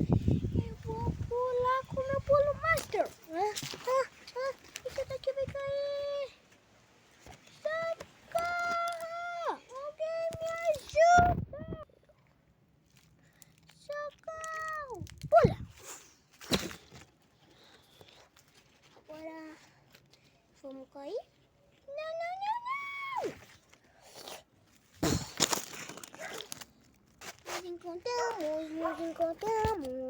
Eu vou pular com o meu pulo master. Esse daqui vai cair. Socorro! Alguém me ajuda! Socorro! Pula! Agora vamos cair? Não, não, não, não! Nos encontramos, nos encontramos.